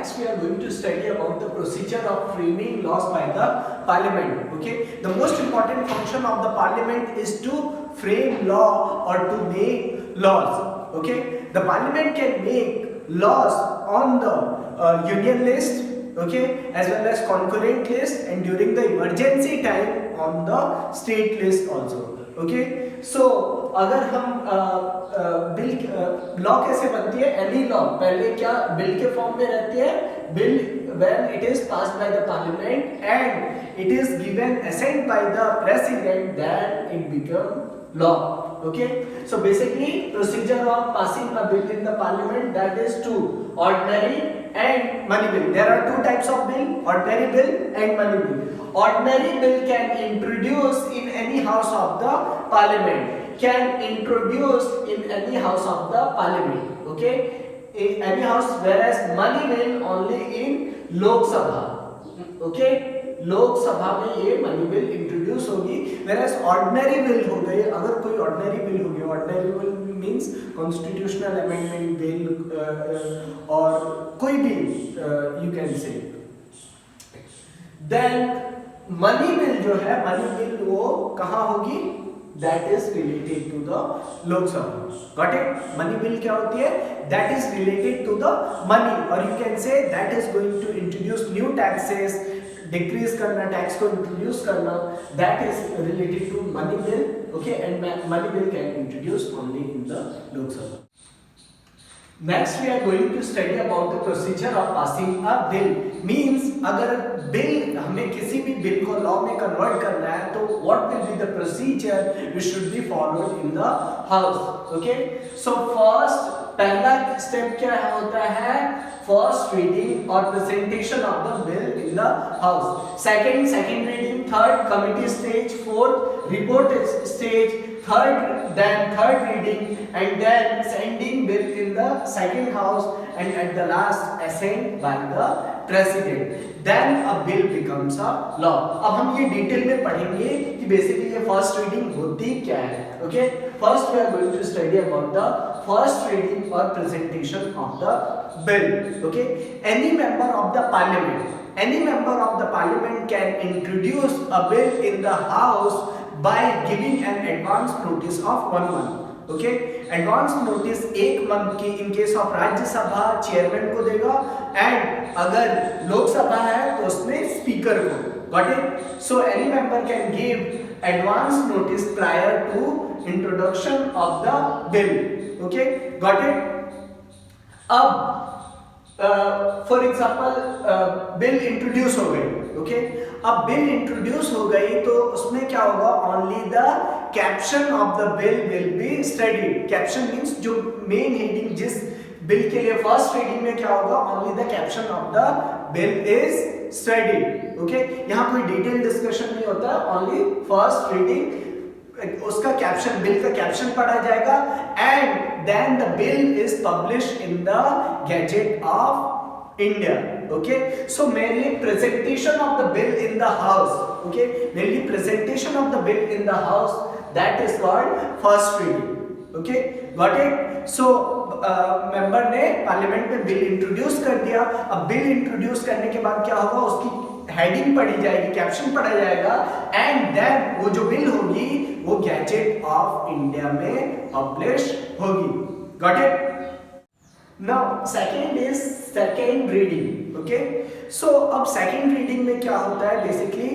next we are going to study about the procedure of framing laws by the parliament. Okay, the most important function of the parliament is to frame law or to make laws. Okay, the parliament can make laws on the union list, okay, as well as concurrent list, and during the emergency time on the state list also. Okay, so अगर हम bill law कैसे बनती है, any law पहले क्या bill के form में रहती है, bill when it is passed by the parliament and it is given assent by the president, then it become law. Okay, so basically procedure of passing a bill in the parliament, that is two, ordinary and money bill. There are two types of bill, ordinary bill and money bill. Ordinary bill can introduce in any house of the parliament, can introduce in any house of the parliament. Okay, any house, whereas money bill only in Lok Sabha. Okay, लोक सभा में ये money bill introduce होगी, whereas ordinary bill हो गई, अगर कोई ordinary bill हो गया, ordinary bill means constitutional amendment bill और कोई भी you can say, then money bill जो है, मनी बिल वो कहाँ होगी, that is related to the Lok Sabha. Got it? Money bill क्या होती है? That is related to the money, or you can say that is going to introduce new taxes, decrease करना, tax को introduce करना, that is related to money bill. Okay, and money bill can introduce only in the Lok Sabha. Next we are going to study about the procedure of passing a bill. Means अगर bill, हमें किसी भी bill को law में convert करना है, तो what will be the procedure which should be followed in the house. Okay, so first पहला स्टेप क्या होता है, फर्स्ट रीडिंग और presentation of the bill in the house, second reading, third committee stage, fourth report stage, third reading, and then sending bill in the second house, and at the last assent by the president, then a bill becomes a law. अब हम ये detail में पढ़ेंगे कि basically ये first reading होती क्या है. Okay, first we are going to study about the first reading और presentation of the bill. Okay, any member of the parliament can introduce a bill in the house by giving an advance notice of 1 month. Okay, advance notice 1 month की in case of Rajya Sabha chairman को देगा, and अगर लोकसभा है तो उसमें speaker को. Got it? So any member can give advance notice prior to introduction of the bill. Okay, got it? अब for example bill introduce हो गई. ओके, अब बिल इंट्रोड्यूस हो गई तो उसमें क्या होगा, only the caption of the bill will be studied. Caption means जो मेन हेडिंग जिस बिल के लिए फर्स्ट रीडिंग में क्या होगा, only the caption of the bill is studied. Okay, यहाँ कोई डिटेल डिस्कशन नहीं होता, ओनली फर्स्ट रीडिंग, उसका कैप्शन, बिल का कैप्शन पढ़ा जाएगा, and then the bill is published in the gazette of India. Okay, so mainly presentation of the bill in the house. Okay, mainly presentation of the bill in the house, that is called first reading. Okay, got it? So member ने parliament में bill introduce कर दिया. अब bill introduce करने के बाद क्या होगा, उसकी हेडिंग पढ़ी जाएगी, कैप्शन पढ़ा जाएगा, एंड देन वो जो बिल होगी वो गैजेट ऑफ इंडिया में पब्लिश होगी. Got it? Now second is second reading. Okay, so अब सेकंड रीडिंग में क्या होता है, बेसिकली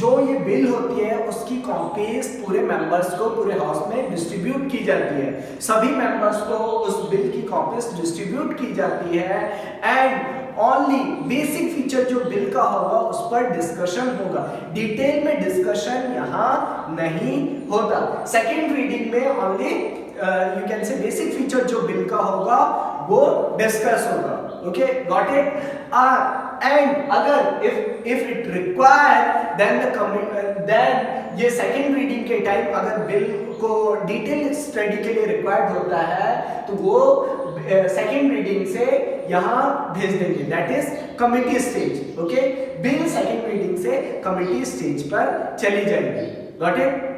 जो ये बिल होती है उसकी कॉपीज पूरे मेंबर्स को पूरे हाउस में डिस्ट्रीब्यूट की जाती है. सभी मेंबर्स को उस बिल की कॉपीज डिस्ट्रीब्यूट की जाती है, एंड ओनली बेसिक फीचर जो बिल का होगा उस पर डिस्कशन होगा. डिटेल में डिस्कशन यहाँ नहीं होता. सेकेंड रीडिंग में ओनली यू कैन से बेसिक फीचर जो बिल का होगा वो डिस्कस होगा. Okay, got it? एंड अगर इफ इट रिक्वायर देन ये सेकेंड रीडिंग के टाइम अगर बिल को डिटेल स्टडी के लिए रिक्वायर्ड होता है तो वो सेकेंड रीडिंग से यहाँ भेज देंगे, that is committee stage. Okay, bill second reading से कमिटी स्टेज पर चली जाएगी. Got it?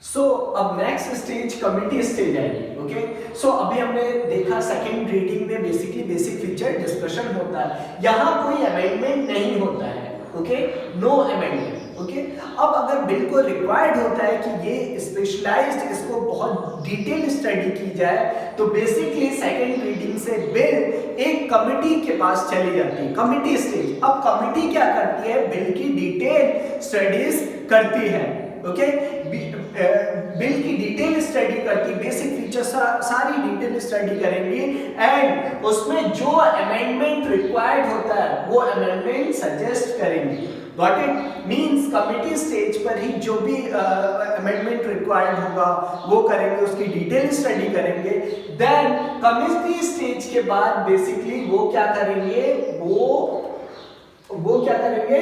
सो अब नेक्स्ट स्टेज कमिटी स्टेज आएगी। ओके, सो अभी हमने देखा सेकंड रीडिंग में बेसिकली बेसिक फीचर डिस्कशन होता है, यहाँ कोई अमेंडमेंट नहीं होता है। Okay, no amendment. ओके, अब अगर बिल को रिक्वायर्ड होता है कि ये स्पेशलाइज्ड इसको बहुत डिटेल स्टडी की जाए, तो बेसिकली सेकंड रीडिंग से बिल एक कमिटी के पास चली जाती है, कमिटी स्टेज। अब कमिटी क्या करती है, बिल की डिटेल स्टडीज करती है। ओके, बिल की डिटेल स्टडी करती, बेसिक फीचर्स सारी डिटेल स्टडी करेंगे एंड उसमें जो अमेंडमेंट रिक्वायर्ड होता है वो अमेंडमेंट सजेस्ट करेंगे। Got it? Means committee stage पर ही जो भी अमेंडमेंट रिक्वायर्ड होगा वो करेंगे, उसकी डिटेल स्टडी करेंगे। देन कमिटी स्टेज के बाद बेसिकली वो क्या करेंगे, वो क्या करेंगे,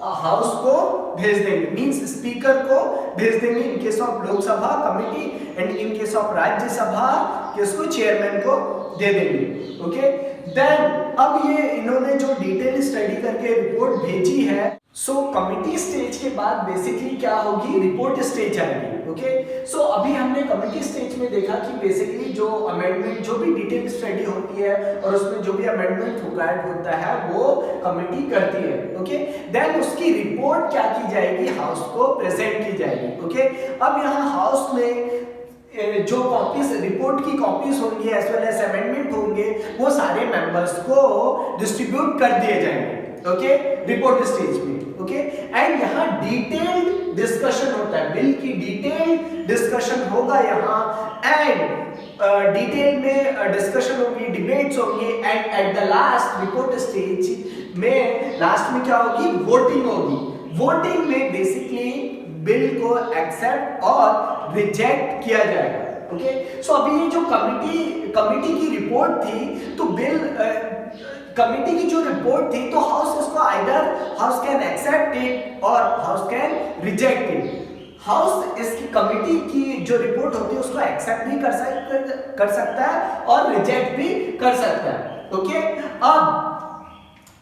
हाउस को भेज देंगे, मींस स्पीकर को भेज देंगे in case of Lok Sabha committee and in case of Rajya Sabha किसको, चेयरमैन को दे देंगे। ओके, देन अब ये इन्होंने जो डिटेल स्टडी करके रिपोर्ट भेजी है, सो कमिटी स्टेज के बाद बेसिकली क्या होगी, रिपोर्ट स्टेज आएगी। ओके, सो अभी हमने कमिटी स्टेज में देखा कि बेसिकली जो अमेंडमेंट, जो भी डिटेल स्टडी होती है और उसमें जो भी अमेंडमेंट रिक्वायर्ड होता है वो कमिटी करती है। ओके, देन उसकी रिपोर्ट क्या की जाएगी, हाउस को प्रेजेंट की जाएगी। ओके, अब यहाँ हाउस में जो कॉपीज, रिपोर्ट की कॉपीज होंगी एज वेल एज अमेंडमेंट होंगे, वो सारे मेंबर्स को डिस्ट्रीब्यूट कर दिए जाएंगे। ओके, रिपोर्ट स्टेज में। ओके, एंड यहाँ डिटेल्ड डिस्कशन होता है, बिल की डिटेल्ड डिस्कशन होगा यहाँ, एंड डिटेल में डिस्कशन होगी, डिबेट्स होंगी, and at the last report stage में लास्ट में क्या होगी, वोटिंग होगी। वोटिंग में बेसिकली बिल को एक्सेप्ट और रिजेक्ट किया जाएगा। ओके, सो अभी ये जो कमिटी की रिपोर्ट थी, तो बिल कमिटी की जो रिपोर्ट थी, तो हाउस इसको either house can accept it और house can reject it. House इसकी कमिटी की जो रिपोर्ट होती है उसको एक्सेप्ट भी कर सकता है और रिजेक्ट भी कर सकता है। ओके, अब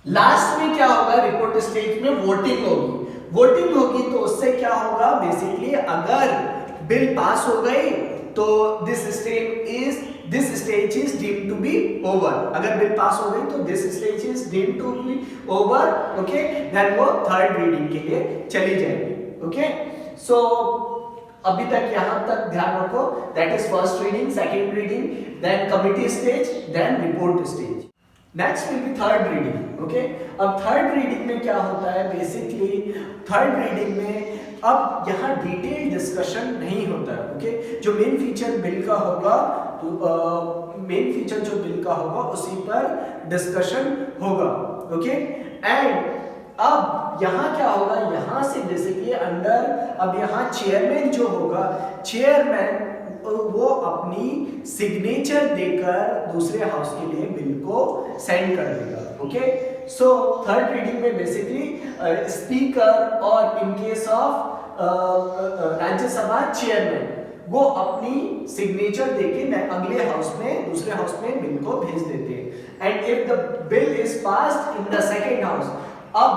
लास्ट में क्या होगा, रिपोर्ट स्टेज में वोटिंग होगी। वोटिंग होगी तो उससे क्या होगा, बेसिकली अगर बिल पास हो गई तो this stage is deemed to be over. अगर बिल पास हो गई तो this stage is deemed to be over. Okay, then वो थर्ड रीडिंग के लिए चली जाएगी। ओके, सो अभी तक यहां तक ध्यान रखो, that is first reading, second reading, then committee stage, then report stage. Next will be third reading. Okay, अब थर्ड रीडिंग में क्या होता है, बेसिकली थर्ड रीडिंग में अब यहाँ डिटेल डिस्कशन नहीं होता है। ओके, जो मेन फीचर बिल का होगा, तो मेन फीचर जो बिल का होगा उसी पर डिस्कशन होगा। ओके, एंड अब यहाँ क्या होगा, यहाँ से बेसिकली अंडर, अब यहाँ चेयरमैन जो होगा, चेयरमैन वो अपनी सिग्नेचर देकर दूसरे हाउस के लिए बिल को सेंड कर देगा। ओके, सो थर्ड रीडिंग में बेसिकली स्पीकर और in case of Rajya Sabha chairman वो अपनी सिग्नेचर देके अगले हाउस में, दूसरे हाउस में बिल को भेज देते हैं। And if the bill is passed in the second house, अब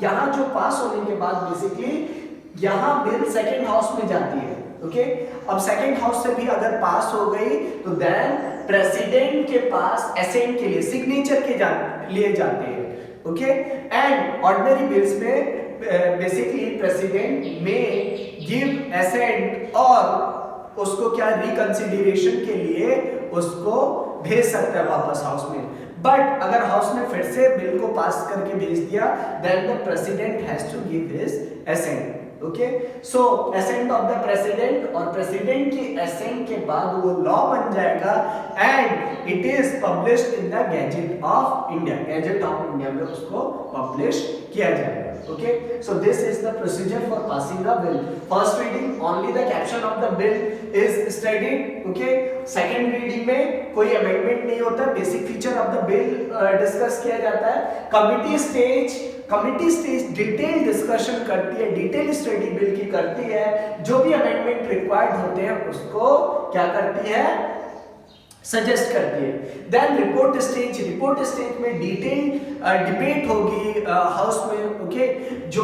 यहाँ जो पास होने के बाद बेसिकली यहाँ बिल सेकेंड हाउस में जाती है। ओके, अब सेकेंड हाउस से भी अगर पास हो गई तो देन प्रेसिडेंट के पास असेंट के लिए, सिग्नेचर के लिए जाते हैं। ओके, एंड ऑर्डिनरी बिल्स में बेसिकली प्रेसिडेंट में गिव असेंट और उसको क्या, रिकंसिडरेशन के लिए उसको भेज सकता है वापस हाउस में। बट अगर हाउस ने फिर से बिल को पास करके भेज दिया, then the president has to give his assent. Okay, so assent of the president, और प्रेसिडेंट की असेंट के बाद वो लॉ बन जाएगा and it is published in the gazette of India, gazette of India में उसको पब्लिश किया जाएगा। Okay, so this is the procedure for passing a bill. First reading only the caption of the bill is studied. Okay, second reading में कोई amendment नहीं होता, basic feature of the bill discuss किया जाता है। committee stage detail discussion करती है, detail study bill की करती है, जो भी amendment required होते हैं उसको क्या करती है, सजेस्ट करती है। देन रिपोर्ट स्टेज में डिटेल डिबेट होगी हाउस में, ओके, जो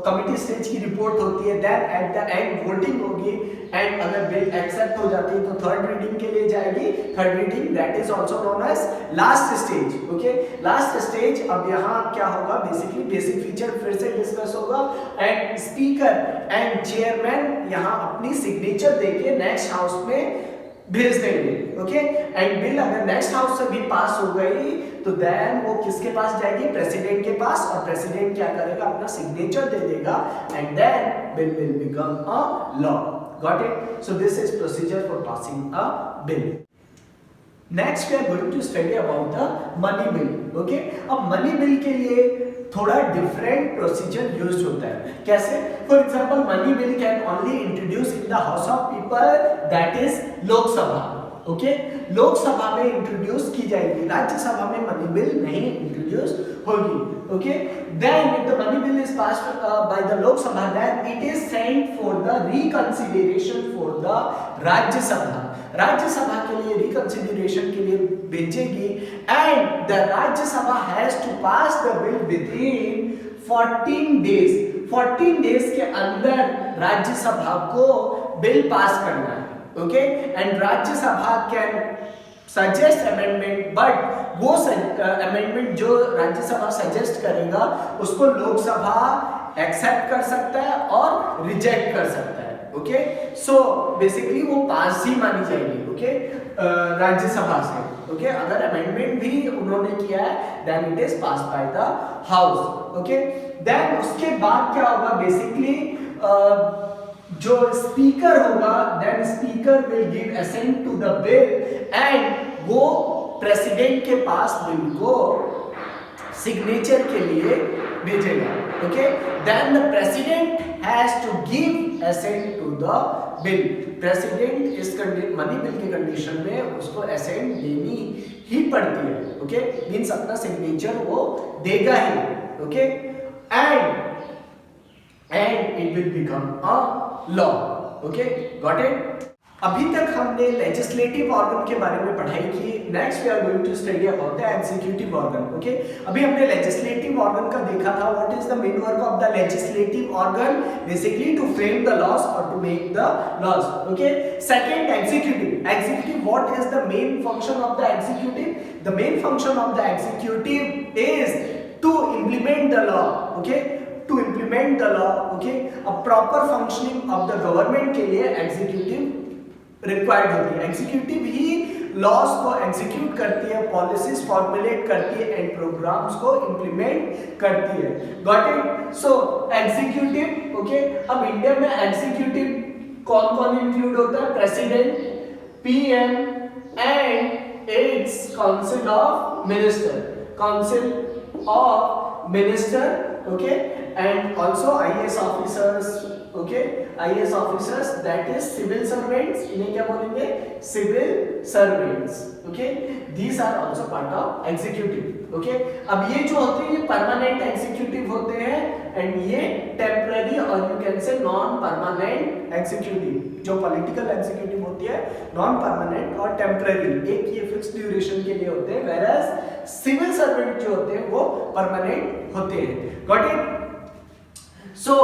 कमिटी स्टेज की रिपोर्ट होती है। Then at the end voting होगी, एंड अगर बिल एक्सेप्ट हो जाती है तो थर्ड रीडिंग के लिए जाएगी। Third reading that is also known as last stage, okay. Last stage, अब यहाँ क्या होगा, बेसिकली बेसिक फीचर फिर से डिस्कस होगा, एंड स्पीकर एंड चेयरमैन यहाँ अपनी सिग्नेचर देके नेक्स्ट हाउस में भेज देंगे, ओके। एंड बिल अगर नेक्स्ट हाउस से भी पास हो गई तो देन वो किसके पास जाएगी, प्रेसिडेंट के पास, और प्रेसिडेंट क्या करेगा, अपना सिग्नेचर दे देगा, and then bill will become a law. Got it? So this is procedure for passing a bill. Next we are going to study about the money bill, okay. अब money bill के लिए थोड़ा different procedure use होता है। कैसे? For example, money bill can only introduce in the house of people, that is Lok Sabha, okay. Lok Sabha में introduce की जाएगी, राज्यसभा में मनी बिल नहीं इंट्रोड्यूस होगी, okay. Then if the money bill is passed by the Lok Sabha, then it is sent for the reconsideration for the Rajya Sabha. Rajya Sabha के लिए reconsideration के लिए भेजेगी, and the Rajya Sabha has to pass the bill within 14 days. 14 days के अंदर राज्यसभा को bill pass करना है, okay. And Rajya Sabha can suggest amendment, but वो अमेंडमेंट जो राज्यसभा सजेस्ट करेगा उसको लोकसभा एक्सेप्ट कर सकता है और रिजेक्ट कर सकता है, ओके। सो बेसिकली वो पास ही मानी जाएगी, ओके, राज्यसभा से, ओके। अगर अमेंडमेंट भी उन्होंने किया है then it is pass by the house, okay. Then उसके बाद क्या होगा, बेसिकली जो स्पीकर होगा, then speaker will give assent to the bill, and वो प्रेसिडेंट के पास बिल को सिग्नेचर के लिए भेजेगा, okay. Then the president has to give assent to the bill. President इस मनी बिल की कंडीशन में उसको असेंट देनी ही पड़ती है, ओके। मींस अपना सिग्नेचर वो देगा ही, okay. And it will become a law, okay. Got it? अभी तक हमने लेजिस्लेटिव ऑर्गन के बारे में पढ़ाई की। Next we are going to study about the executive organ, okay. अभी हमने लेजिस्लेटिव ऑर्गन का देखा था। What is the main work of the legislative organ? Basically to frame the laws और to make the laws, okay. Second, executive what is the main function of the executive? The main function of the executive is to implement the law, okay, to implement the law, okay. A proper functioning of the government के लिए executive required होती है। Executive ही laws को execute करती है, policies formulate करती है, and programmes को इंप्लीमेंट करती है। Got it? So executive, okay. अब इंडिया में एग्जीक्यूटिव कौन कौन इंक्लूड होता है? President, PM, and it's council of minister, council of minister, okay, and also IAS officers, okay. IAS officers that is civil servants, इन्हें क्या बोलेंगे? Civil servants, okay. These are also part of executive, okay. अब ये जो होते हैं ये permanent executive होते हैं, एंड ये टेम्पररी और यू कैन से नॉन परमानेंट एग्जीक्यूटिव। जो पॉलिटिकल एग्जीक्यूटिव होती है नॉन परमानेंट और टेम्पररी, एक ये फिक्स ड्यूरेशन के लिए होते हैं, वेयरएज सिविल सर्वेंट जो होते हैं वो परमानेंट होते हैं। Got it? सो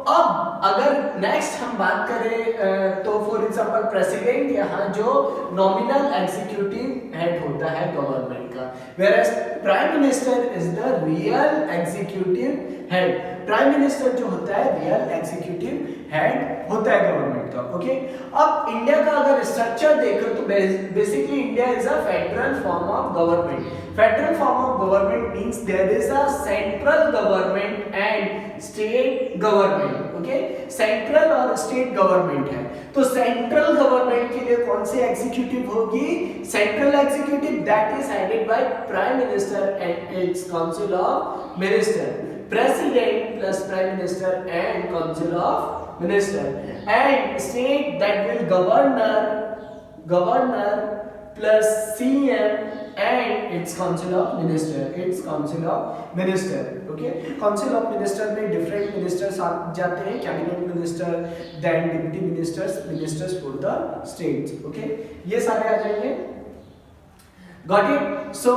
अब अगर नेक्स्ट हम बात करें तो फॉर एग्जांपल प्रेसिडेंट यहाँ जो नॉमिनल एग्जीक्यूटिव हेड होता है गवर्नमेंट का, whereas prime minister is the real executive head. Prime minister जो होता है रियल एग्जीक्यूटिव हेड होता है गवर्नमेंट का, ओके। अब इंडिया का अगर स्ट्रक्चर देखो तो basically India is a federal form of government. Federal form of government means there is a central government and state government, okay. Central और स्टेट गवर्नमेंट है, तो सेंट्रल गवर्नमेंट के लिए कौन सी एग्जीक्यूटिव होगी? Central executive that is headed by prime minister and it's council of minister. President plus Prime Minister and Council of Minister, and state that will governor plus CM and its Council of Minister, its Council of Minister, okay. Council of Minister में different ministers आ जाते हैं, cabinet minister, then deputy ministers, ministers for the states, okay. ये सारे आ जाएंगे got it? सो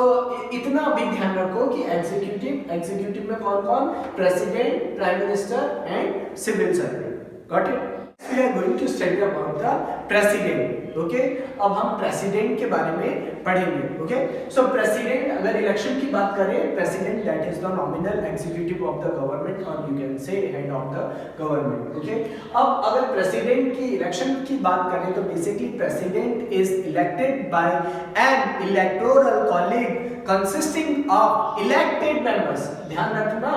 इतना भी ध्यान रखो कि एग्जीक्यूटिव में कौन कौन? President, prime minister and civil servant. Got it? We are going to study about the president. Okay? अब हम प्रेसिडेंट के बारे में पढ़ेंगे. Okay? So प्रेसिडेंट, अगर इलेक्शन की बात करें, president that is the nominal executive of the government or you can say head of the government. Okay? अब अगर प्रेसिडेंट की इलेक्शन की बात करें तो basically president is elected by an electoral college consisting of elected members. ध्यान रखना,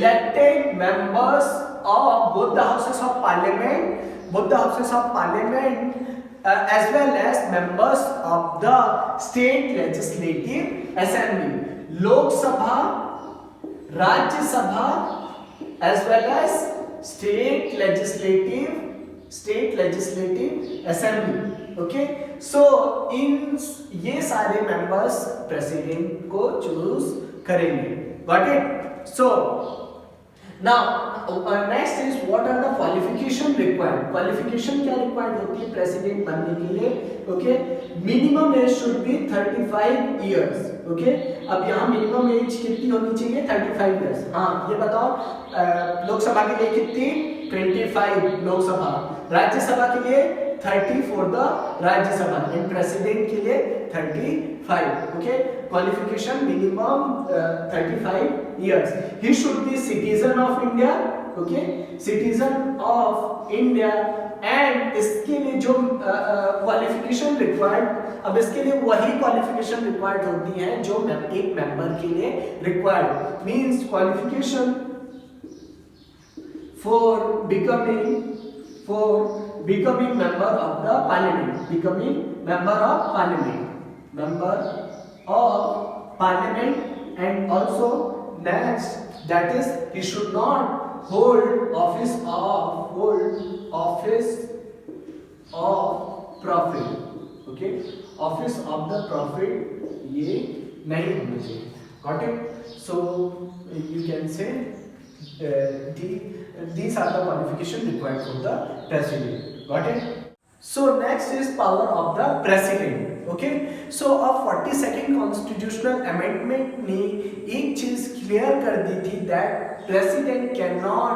elected members of both the houses of parliament, as well as members of the state legislative assembly, Lok Sabha, Rajya Sabha, as well as state legislative assembly. Okay, so इन ये सारे members president को choose करेंगे. Got it? So now next is what are the qualification required? Qualification क्या required होती है president बनने के लिए? Okay, minimum age should be 35 years. Okay, अब यहाँ minimum age कितनी होनी चाहिए? 35 years. हाँ, ये बताओ, लोकसभा के लिए कितनी? 25 लोकसभा, राज्यसभा के लिए 30 for the Rajya Sabha, and president के लिए 35. Okay, qualification minimum 35 years. He should be citizen of India. Okay, citizen of India. And इसके लिए जो क्वालिफिकेशन रिक्वायर्ड, अब इसके लिए वही क्वालिफिकेशन रिक्वायर्ड होती है जो एक मेंबर के लिए required. Means qualification for becoming member of the parliament, and also next that is he should not hold office of profit. Okay, office of the profit ये नहीं होना चाहिए. Got it? So you can say these are the qualification required for the president. Got it? So next is power of the president. Okay, so अब 42nd constitutional amendment ने एक चीज clear कर दी थी that president cannot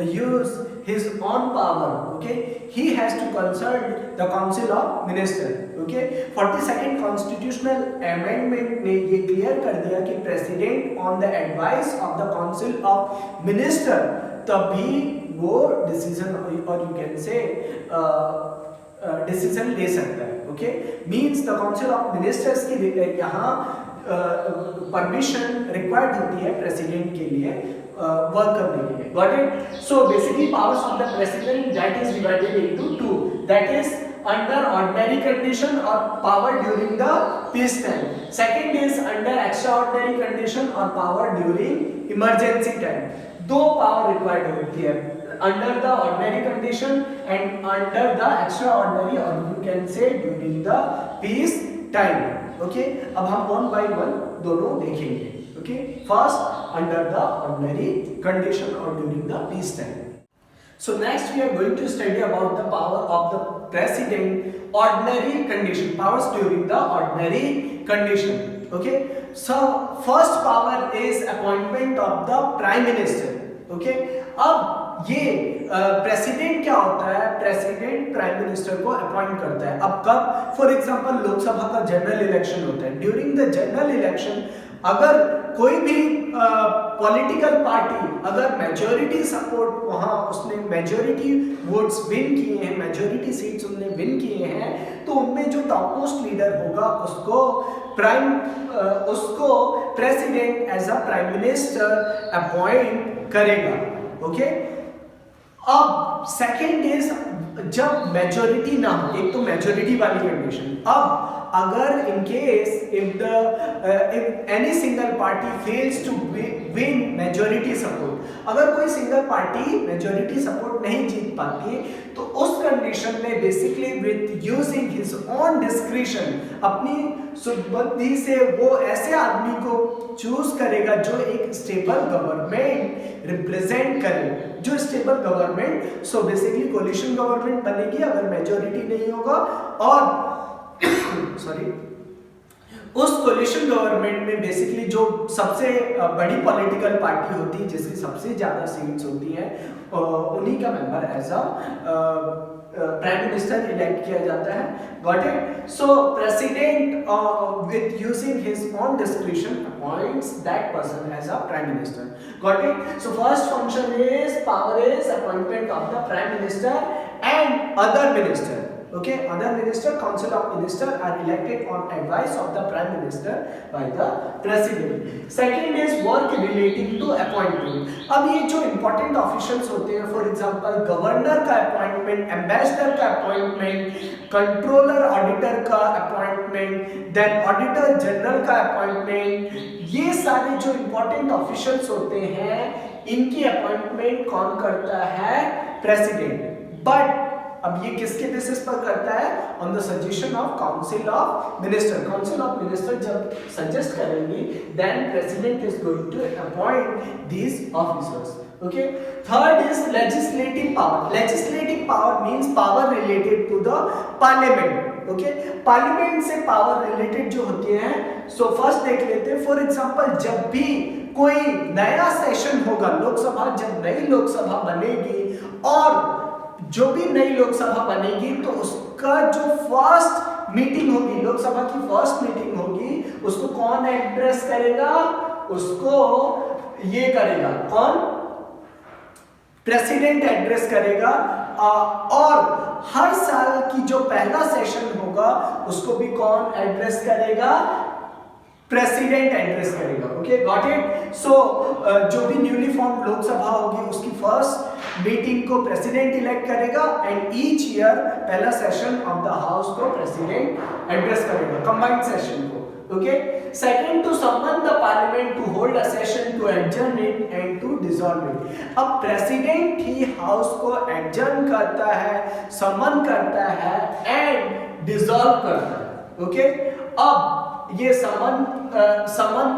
use his own power. Okay, he has to consult the council of minister. Okay, 42nd constitutional amendment ने ये clear कर दिया कि president on the advice of the council of minister तभी वो decision और you can से decision ले सकता है. Okay, means the council of ministers की यहाँ परमिशन रिक्वायर्ड होती है प्रेसिडेंट के लिए वर्क करने के लिए. Got it? So basically powers of the president that is divided into two, that is under ordinary condition or power during the peace time. Second is under extraordinary condition or power during emergency time. दो power required होती है, under the ordinary condition and under the extraordinary, or you can say during the peace time. Okay, अब हम one by one दोनों देखेंगे. Okay, first under the ordinary condition or during the peace time. So next we are going to study about the power of the president, ordinary condition, powers during the ordinary condition. Okay, so first power is appointment of the prime minister. Okay, अब ये president क्या होता है? President prime minister को appoint करता है. अब कब? फॉर एग्जांपल लोकसभा का जनरल इलेक्शन होता है. ड्यूरिंग द जनरल इलेक्शन अगर कोई भी पॉलिटिकल पार्टी अगर मेजॉरिटी सपोर्ट वहां उसने मेजॉरिटी वोट्स विन किए हैं, मेजॉरिटी सीट्स उन्होंने विन किए हैं, तो उनमें जो टॉप मोस्ट लीडर होगा उसको president as a prime minister appoint करेगा. ओके, अब सेकेंड इज जब मेजॉरिटी ना हो, एक तो मेजॉरिटी वाली कंडीशन. अब अगर in case if any single party fails to win majority support, अगर कोई सिंगल पार्टी मेजॉरिटी सपोर्ट नहीं जीत पाती तो उस कंडीशन में basically with using his own discretion, अपनी सुबुद्धि से वो ऐसे आदमी को चूज करेगा जो एक स्टेबल गवर्नमेंट रिप्रेजेंट करे, जो stable government. So basically coalition government बनेगी अगर मेजॉरिटी नहीं होगा, और सॉरी उस कोलिशन गवर्नमेंट में बेसिकली जो सबसे बड़ी पॉलिटिकल पार्टी होती है जिसकी सबसे ज्यादा सीट्स होती हैं उन्हीं का member as a prime minister elect किया जाता है. Got it. So president with using his own description appoints that person as a prime minister. Got it. So first function is power is appointment of the prime minister and other minister. Okay, other minister, council of minister are elected on advice of the prime minister by the president. Second is work relating to appointment. अब ये जो important officials होते हैं, for example governor का appointment, ambassador का appointment, controller auditor का appointment, then auditor general का appointment, ये सारे जो important officials होते हैं इनकी अपॉइंटमेंट कौन करता है? प्रेसिडेंट. बट अब ये किसके बेसिस पर करता है? On the suggestion of council of minister. Council of minister जब सजेस्ट करेंगे then president is going to appoint these officers. Okay. Third is legislative power. Legislative power means power related to the parliament. Okay. Parliament से power related जो होती है, so first देख लेते हैं. For example जब भी कोई नया सेशन होगा लोकसभा, जब नई लोकसभा बनेगी और जो भी नई लोकसभा बनेगी तो उसका जो फर्स्ट मीटिंग होगी, लोकसभा की फर्स्ट मीटिंग होगी, उसको कौन एड्रेस करेगा? उसको ये करेगा कौन? प्रेसिडेंट एड्रेस करेगा. और हर साल की जो पहला सेशन होगा उसको भी कौन एड्रेस करेगा? प्रेसिडेंट एड्रेस करेगा. Okay, got it. सो जो भी न्यूली फॉर्म लोकसभा होगी उसकी फर्स्ट मीटिंग को प्रेसिडेंट इलेक्ट करेगा एंड ईच ईयर पहला सेशन ऑफ द हाउस को प्रेसिडेंट एड्रेस करेगा, कंबाइंड सेशन को. Okay. Second, to summon the parliament to hold a session to adjourn it and to dissolve it. अब president ही house को adjourn करता है, समन करता है एंड डिसॉल्व करता है. ओके. अब ये समन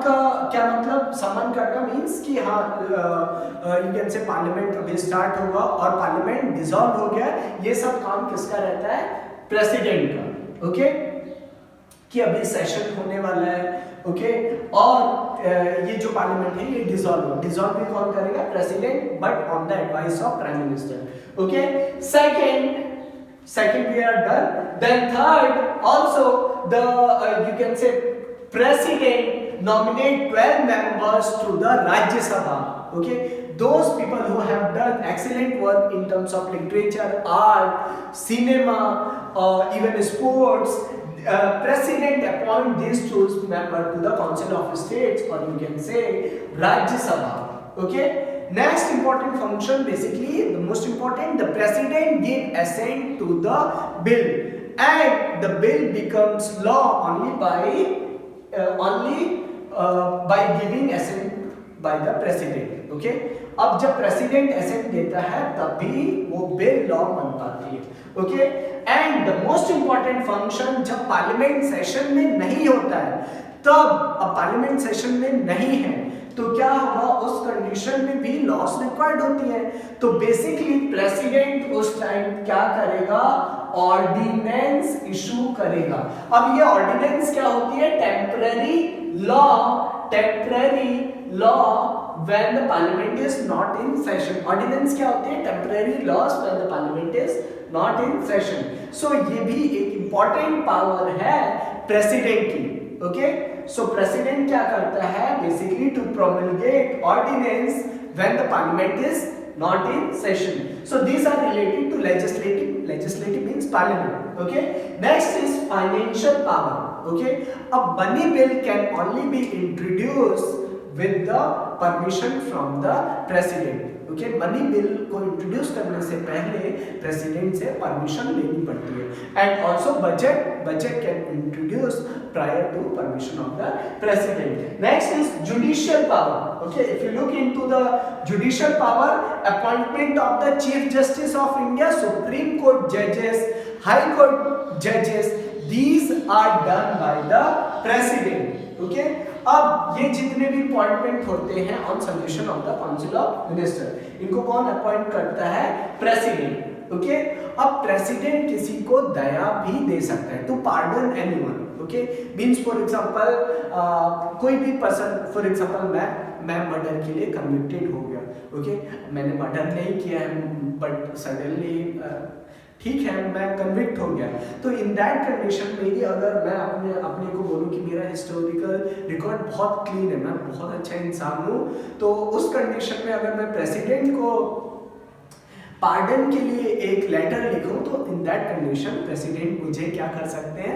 का क्या मतलब? समन करना मींस कि हाँ यू कैन से पार्लियामेंट अभी स्टार्ट होगा और पार्लियामेंट डिसॉल्व हो गया. ये सब काम किसका रहता है? प्रेसिडेंट का. ओके. कि अभी सेशन होने वाला है. ओके. और ये जो पार्लियामेंट है ये डिसॉल्व हो. डिसॉल्व भी कौन करेगा? President, but on the advice of prime minister. Okay. Second we are done. Then third, also the you can say president nominate 12 members to the Rajya Sabha. Okay, those people who have done excellent work in terms of literature, art, cinema, even sports. President appoint these 2 members to the Council of States, or you can say Rajya Sabha. Okay. Next important function, basically the most important, the president give assent to the bill and the bill becomes law only by giving assent by the president. Okay. अब जब president assent देता है तभी वो bill law बन पाती है. Okay. And the most important function, जब पार्लियामेंट सेशन में नहीं होता है तब, अब पार्लियामेंट सेशन में नहीं है तो क्या होगा? उस कंडीशन में भी लॉस रिक्वायर्ड होती है. तो बेसिकली प्रेसिडेंट उस टाइम क्या करेगा? ऑर्डिनेंस इशू करेगा. अब ये ऑर्डिनेंस क्या होती है? Temporary law when the parliament is not in session. Ordinance क्या होती है? Temporary laws when the parliament is not in session. So ये भी एक इंपॉर्टेंट पावर है प्रेसिडेंट की. ओके. So president क्या करता है? Basically to promulgate ordinance when the parliament is not in session. So these are related to legislative. Legislative means parliament. Okay. Next is financial power. Okay. A money bill can only be introduced with the permission from the president. Okay. Money bill को introduce करने से पहले president से permission लेनी पड़ती है. And also budget can introduce prior to permission of the president. Next is judicial power. Okay. If you look into the judicial power, appointment of the chief justice of India, supreme court जजेस, high court जजेस, these are done by the president. Okay. अब ये जितने भी appointment होते हैं on suggestion of the council of minister, इनको कौन अपॉइंट करता है? प्रेसिडेंट. ओके। अब प्रेसिडेंट किसी को दया भी दे सकता है, to pardon anyone, okay. Means for example कोई भी पर्सन, फॉर एग्जांपल मैं मर्डर के लिए कन्विक्टेड हो गया, ओके। मैंने मर्डर नहीं किया है बट सडनली ठीक है मैं कन्विक्ट हो गया, तो इन दैट कंडीशन मेरी, अगर मैं अपने को बोलूँ कि मेरा हिस्टोरिकल रिकॉर्ड बहुत क्लीन है, मैं बहुत अच्छा इंसान हूँ, तो उस कंडीशन में अगर मैं प्रेसिडेंट को पार्डन के लिए एक लेटर लिखूं, तो इन दैट कंडीशन प्रेसिडेंट मुझे क्या कर सकते हैं,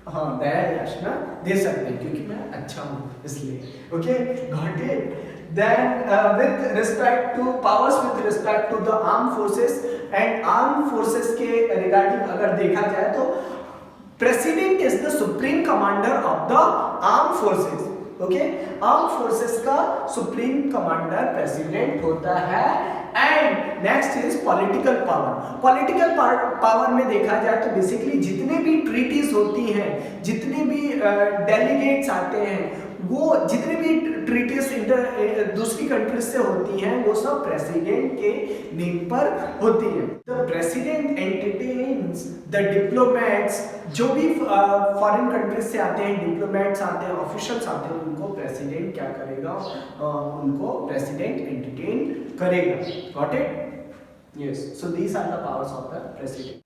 हाँ, दया याचना दे सकते हैं, क्योंकि मैं अच्छा हूँ इसलिए, okay. Got it. Then with respect to powers, with respect to the armed forces and armed forces के regarding अगर देखा जाए तो president is the supreme commander of the armed forces, okay। armed forces का supreme commander president होता है। And next is political power. Political power में देखा जाए तो बेसिकली जितने भी ट्रीटीज होती हैं, जितने भी डेलीगेट्स आते हैं, वो जितने भी ट्रीटीज दूसरी कंट्रीज से होती हैं, वो सब प्रेसिडेंट के नेम पर होती है। The president entertains the diplomats, जो भी फॉरेन कंट्रीज से आते हैं, डिप्लोमेट्स आते हैं, ऑफिशियल्स आते हैं, उनको प्रेसिडेंट क्या करेगा, उनको प्रेसिडेंट एंटरटेन करेगा। Got it? Yes, so these are the powers of the president.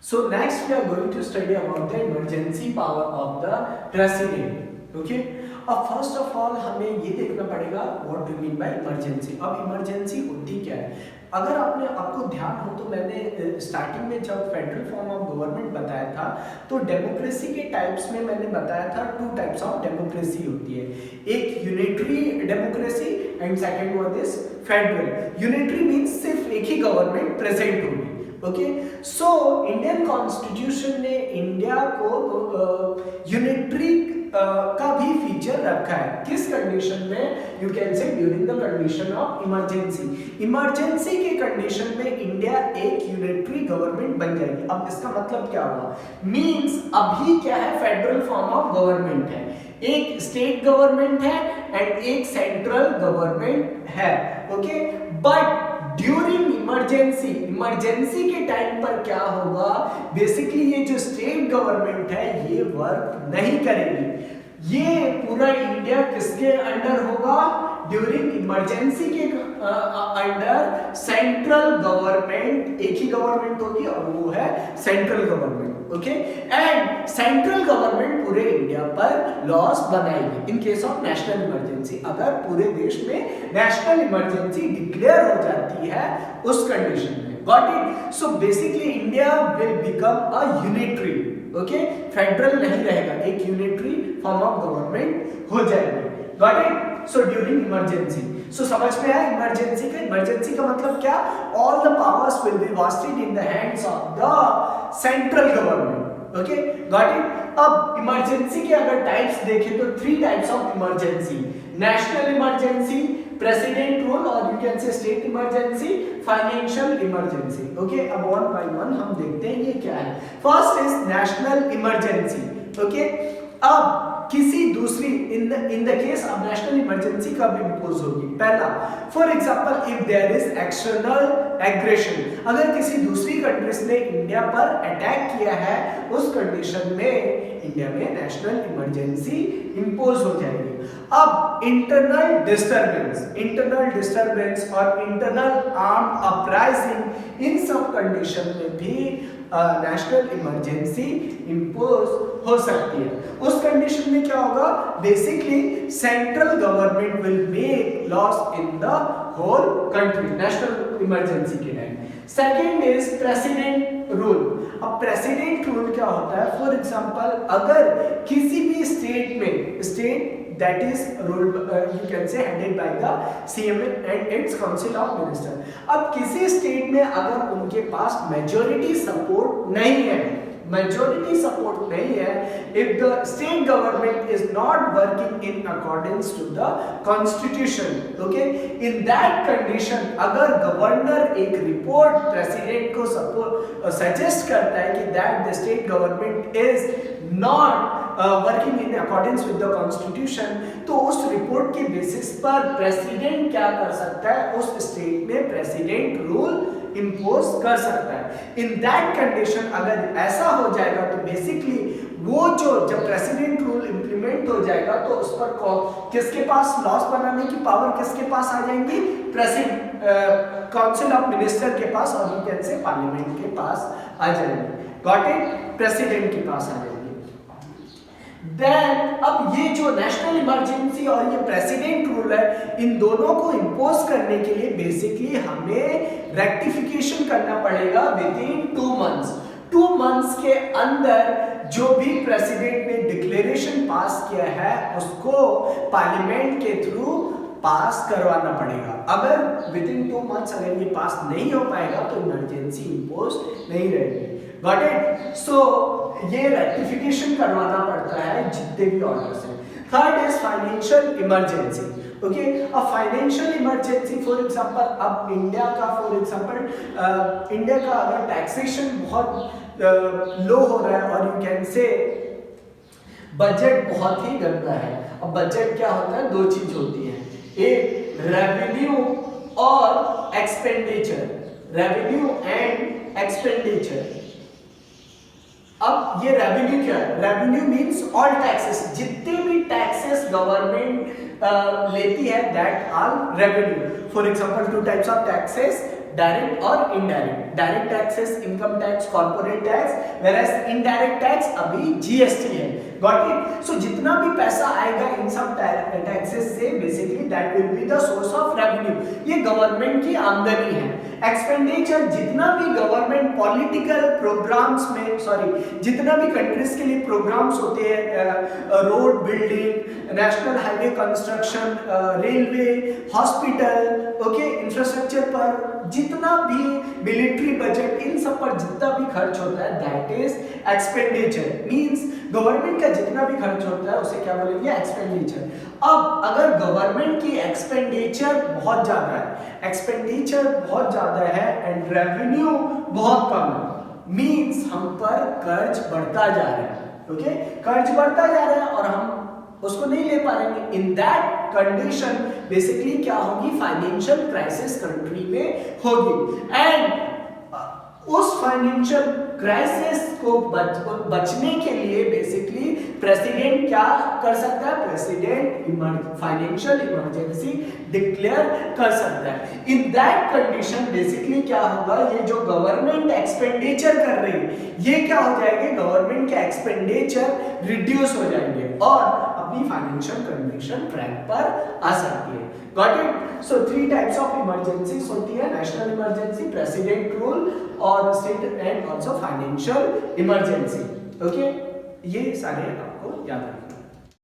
So next we are going to study about the emergency power of the president. Okay. अब फर्स्ट ऑफ ऑल हमें ये देखना पड़ेगा what do mean by emergency. अब emergency होती क्या है? अगर आपको ध्यान हो तो मैंने स्टार्टिंग में जब फेडरल फॉर्म ऑफ गवर्नमेंट बताया था, तो डेमोक्रेसी के टाइप्स में मैंने बताया था 2 टाइप्स ऑफ डेमोक्रेसी होती है, एक unitary democracy and second one is federal. Unitary means सिर्फ एक ही गवर्नमेंट प्रेजेंट होगी, ओके। सो इंडियन कॉन्स्टिट्यूशन ने इंडिया को यूनिटरी का भी फीचर रखा है। किस कंडीशन में? यू कैन से during the condition of emergency. Emergency के कंडीशन में इंडिया एक यूनिटरी गवर्नमेंट बन जाएगी। अब इसका मतलब क्या हुआ? मींस अभी क्या है, फेडरल फॉर्म ऑफ गवर्नमेंट है, एक स्टेट गवर्नमेंट है एंड एक सेंट्रल गवर्नमेंट है, ओके। बट ड्यूरिंग इमरजेंसी के टाइम पर क्या होगा, बेसिकली ये जो स्टेट गवर्नमेंट है ये वर्क नहीं करेगी। ये पूरा इंडिया किसके अंडर होगा? ड्यूरिंग इमरजेंसी के अंडर सेंट्रल गवर्नमेंट, एक ही गवर्नमेंट होगी और वो है central government, okay. And central government पूरे इंडिया पर लॉस बनाएगी in case of national emergency. अगर पूरे देश में नेशनल इमरजेंसी डिक्लेयर हो जाती है उस कंडीशन में। Got it? So basically India will become a unitary, okay. Federal नहीं रहेगा, एक यूनिटरी फॉर्म ऑफ गवर्नमेंट हो जाएगी। Got it? So during emergency, so समझ में आया इमरजेंसी का मतलब क्या? All the powers will be vested in the hands of the central government, okay. Got it? अब इमरजेंसी के अगर टाइप्स देखें तो 3 types of emergency, national emergency, president rule और you can say state emergency, financial emergency, okay. अब one by one हम देखते हैं ये क्या है। First is national emergency, okay. अब किसी दूसरी in the case of national emergency कब इंपोज होगी? पहला, for example if there is external aggression, अगर किसी दूसरी कंट्रीज ने इंडिया पर अटैक किया है, उस कंडीशन में इंडिया में नेशनल इमरजेंसी इंपोज हो जाएगी। अब इंटरनल डिस्टरबेंस और इंटरनल आर्म्ड अपराइजिंग, इन सब कंडीशन में भी नेशनल इमरजेंसी इंपोज हो सकती है। उस कंडीशन में क्या होगा? Basically central government will make laws in the whole country national emergency के time. Second is president rule. अब प्रेसिडेंट रूल क्या होता है? फॉर एग्जांपल अगर किसी भी स्टेट में, state that is ruled you can say headed by the CM and its council of minister, अब किसी स्टेट में अगर उनके पास मेजॉरिटी सपोर्ट नहीं है, if the state government is not working in accordance to the constitution, okay, in that condition अगर governor एक report president को सजेस्ट करता है कि that the state government is not working in accordance with the constitution, तो उस report के basis पर प्रेसिडेंट क्या कर सकता है? उस स्टेट में प्रेसिडेंट रूल इम्पोज कर सकता है। इन दैट कंडीशन अगर ऐसा हो जाएगा तो बेसिकली वो जो जब प्रेसिडेंट रूल इंप्लीमेंट हो जाएगा तो उस पर किसके पास लॉस बनाने की पावर किसके पास आ जाएंगी, काउंसिल ऑफ मिनिस्टर के पास और यू कैन से पार्लियामेंट के पास आ जाएंगे। गॉट इट, प्रेसिडेंट के पास आ जाएंगे। देन अब ये जो नेशनल इमरजेंसी और ये प्रेसिडेंट रूल है, इन दोनों को इंपोज करने के लिए बेसिकली हमें रेक्टिफिकेशन करना पड़ेगा विद इन 2 मंथ्स। 2 मंथ्स के अंदर जो भी प्रेसिडेंट ने डिक्लेरेशन पास किया है उसको पार्लियामेंट के थ्रू पास करवाना पड़ेगा। अगर विद इन 2 मंथ्स अगर ये पास नहीं हो पाएगा तो इमरजेंसी इंपोज नहीं रहेगी। Got it? सो ये रेक्टिफिकेशन करवाना पड़ता है जितने भी ऑर्डर्स हैं। Third is financial emergency. Okay, अब फाइनेंशियल इमरजेंसी फॉर एग्जांपल, अब इंडिया का फॉर एग्जांपल इंडिया का अगर टैक्सेशन बहुत लो हो रहा है और यू कैन से बजट बहुत ही गंदा है। अब बजट क्या होता है, 2 चीज होती है, एक रेवेन्यू और एक्सपेंडिचर, रेवेन्यू एंड एक्सपेंडिचर। अब ये रेवेन्यू क्या है, रेवेन्यू मींस ऑल टैक्सेस, जितने भी टैक्सेस गवर्नमेंट लेती है that are revenue. For example 2 types of taxes, direct और indirect. Direct taxes income tax, corporate tax, whereas indirect tax अभी जीएसटी है। Got it? सो जितना भी पैसा आएगा इन सब टैक्सेस से basically that will be the source of revenue, ये गवर्नमेंट की आमदनी है। एक्सपेंडिचर जितना भी गवर्नमेंट पॉलिटिकल प्रोग्राम्स में, सॉरी जितना भी कंट्रीज के लिए प्रोग्राम्स होते हैं, road building, national highway construction, railway, hospital, okay, infrastructure पर जितना भी मिलिट्री बजट, इन सब पर जितना भी खर्च होता है that is expenditure. Means government का जितना भी खर्च होता है उसे क्या बोलेंगे, एक्सपेंडिचर। अब अगर गवर्नमेंट की एक्सपेंडिचर बहुत ज्यादा है, एक्सपेंडिचर बहुत ज्यादा है एंड रेवेन्यू बहुत कम है, मींस हम पर कर्ज बढ़ता जा रहा है। ओके, कर्ज बढ़ता जा रहा है और हम उसको नहीं ले पा रहे हैं। इन दैट कंडीशन बेसिकली क्या होगी, फाइनेंशियल क्राइसिस कंट्री में होगी। एंड उस फाइनेंशियल क्राइसिस को बचने के लिए बेसिकली प्रेसिडेंट क्या कर सकता है, प्रेसिडेंट फाइनेंशियल इमरजेंसी डिक्लेयर कर सकता है। इन दैट कंडीशन बेसिकली क्या होगा, ये जो गवर्नमेंट एक्सपेंडिचर कर रही है ये क्या हो जाएंगे, गवर्नमेंट के एक्सपेंडिचर रिड्यूस हो जाएंगे और अपनी फाइनेंशियल कंडीशन ट्रैक पर आ सकती है। Got it? So 3 types of emergencies होती है, नेशनल इमरजेंसी, प्रेसिडेंट रूल और state and also financial emergency. Okay, ये सारे आपको याद रखना।